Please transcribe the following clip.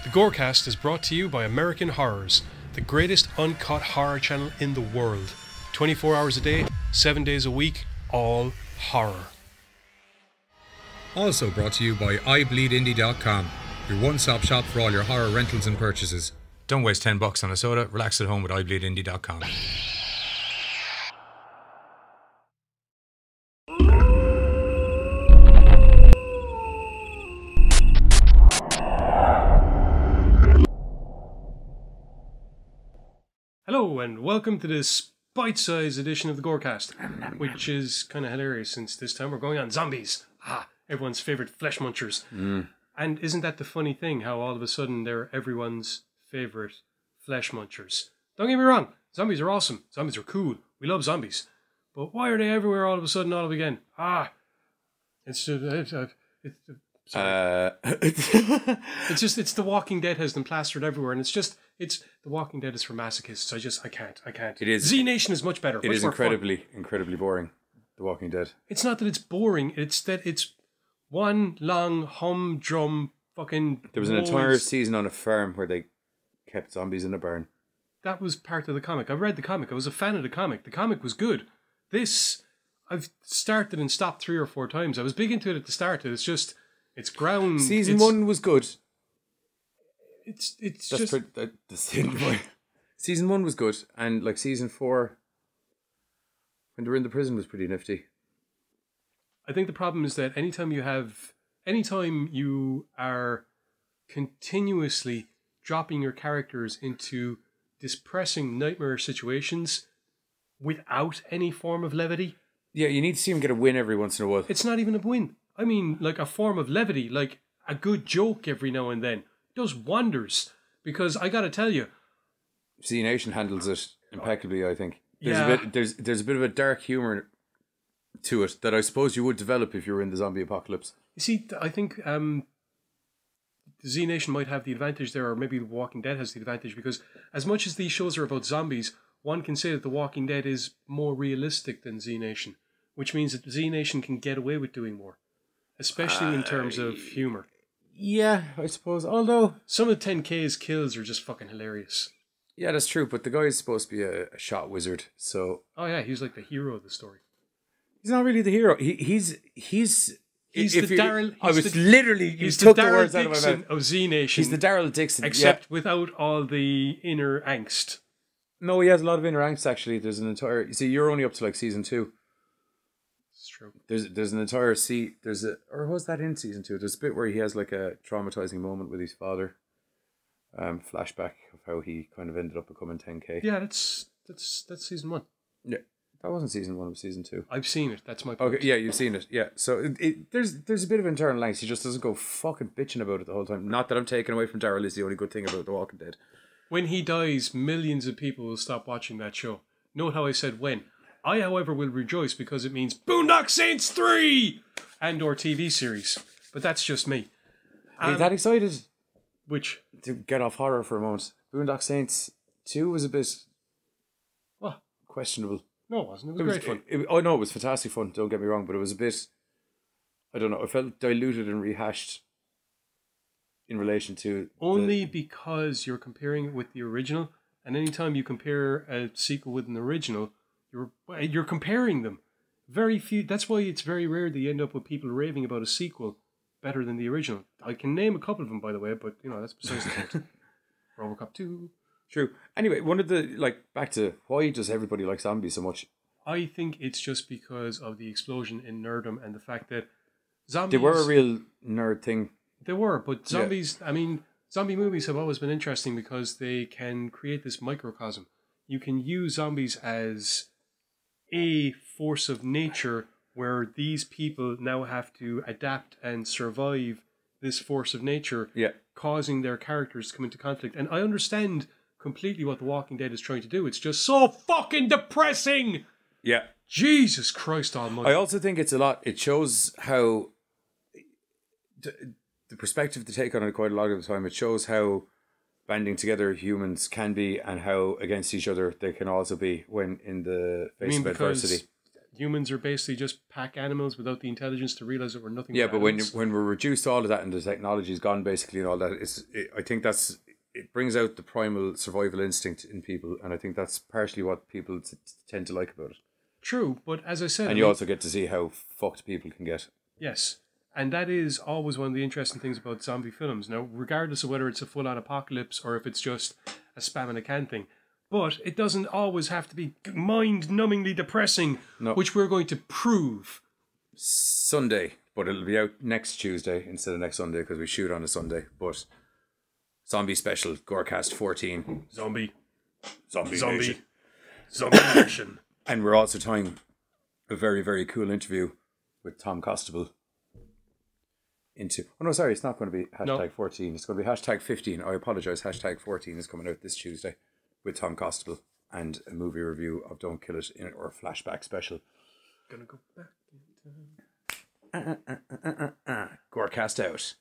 The GORECAST is brought to you by American Horrors, the greatest uncut horror channel in the world. 24 hours a day, 7 days a week, all horror. Also brought to you by iBleedIndie.com, your one-stop shop for all your horror rentals and purchases. Don't waste $10 on a soda, relax at home with iBleedIndie.com. Hello and welcome to this bite-size edition of the GORECAST, which is kind of hilarious since this time we're going on zombies. Everyone's favourite flesh munchers. And isn't that the funny thing, how all of a sudden they're everyone's favourite flesh munchers? Don't get me wrong, zombies are awesome, zombies are cool, we love zombies. But why are they everywhere all of a sudden, all of again? It's The Walking Dead has them plastered everywhere, and The Walking Dead is for masochists. I can't. It is. Z Nation is much better. It is incredibly boring, The Walking Dead. It's not that it's boring, it's that it's one long humdrum fucking... There was an entire season on a farm where they kept zombies in a barn. That was part of the comic. I read the comic. I was a fan of the comic. The comic was good. This, I've started and stopped 3 or 4 times. I was big into it at the start. It's ground... Season 1 was good. Season 1 was good, and like season 4, when they were in the prison, was pretty nifty. I think the problem is that anytime you are continuously dropping your characters into depressing nightmare situations without any form of levity. Yeah, you need to see him get a win every once in a while. It's not even a win. I mean, like a form of levity, like a good joke every now and then does wonders. Because I gotta tell you, Z Nation handles it impeccably, I think. Yeah. There's a bit of a dark humour to it that I suppose you would develop if you were in the zombie apocalypse. You see, I think the Z Nation might have the advantage there, or maybe The Walking Dead has the advantage, because as much as these shows are about zombies, one can say that The Walking Dead is more realistic than Z Nation, which means that Z Nation can get away with doing more, especially in terms of humour. Yeah, I suppose, although... Some of 10K's kills are just fucking hilarious. Yeah, that's true, but the guy's supposed to be a shot wizard, so... Oh yeah, he's like the hero of the story. He's not really the hero. He's the Daryl... You took the words out of my mouth. Of Z Nation. He's the Daryl Dixon, except without all the inner angst. No, he has a lot of inner angst, actually. There's an entire... You see, you're only up to like season 2. It's true. There's an entire or was that in season 2? There's a bit where he has like a traumatizing moment with his father. Flashback of how he kind of ended up becoming 10K. Yeah, that's season 1. Yeah, that wasn't season 1. It was season 2. I've seen it. That's my point. Okay, yeah, you've seen it. Yeah, so there's a bit of internal angst. He just doesn't go fucking bitching about it the whole time. Not that I'm taking away from Daryl. Is the only good thing about The Walking Dead. When he dies, millions of people will stop watching that show. Note how I said when. I, however, will rejoice because it means Boondock Saints 3 and or TV series. But that's just me. Are you that excited? Which? To get off horror for a moment. Boondock Saints 2 was a bit... What? Questionable. No, it wasn't. It was great fun. It was fantastic fun, don't get me wrong, but it was a bit... I don't know, it felt diluted and rehashed in relation to... Only because you're comparing it with the original, and anytime you compare a sequel with an original... You're comparing them. Very few. That's why it's very rare that you end up with people raving about a sequel better than the original. I can name a couple of them, by the way, but that's besides the point. RoboCop 2. True. Anyway, back to why does everybody like zombies so much? I think it's just because of the explosion in nerdom and the fact that zombies... They were a real nerd thing. They were, but zombies... Yeah. I mean, zombie movies have always been interesting because they can create this microcosm. You can use zombies as a force of nature where these people now have to adapt and survive this force of nature, causing their characters to come into conflict. And I understand completely what The Walking Dead is trying to do. It's just so fucking depressing! Yeah. Jesus Christ almighty. I also think it's a lot. It shows how... The perspective to take on it quite a lot of the time, it shows how banding together humans can be and how against each other they can also be when in the face of adversity. humans are basically just pack animals without the intelligence to realize that we're nothing. Yeah, but but animals. when we're reduced to all of that and the technology's gone basically and all that, I think it brings out the primal survival instinct in people, and I think that's partially what people tend to like about it. True, but as I said, and you also get to see how fucked people can get. Yes, and that is always one of the interesting things about zombie films. Now, regardless of whether it's a full-on apocalypse or if it's just a spam in a can thing, but it doesn't always have to be mind-numbingly depressing, which we're going to prove. Sunday, but it'll be out next Tuesday instead of next Sunday because we shoot on a Sunday. But zombie special, GORECAST 14. Zombie Nation. And we're also tying a very, very cool interview with Tom Costable into... Oh, no, sorry, it's not going to be hashtag 14. It's going to be hashtag 15. I apologise. Hashtag 14 is coming out this Tuesday with Tom Costable and a movie review of Don't Kill It in or flashback special. Gonna go back in time. GORECAST out.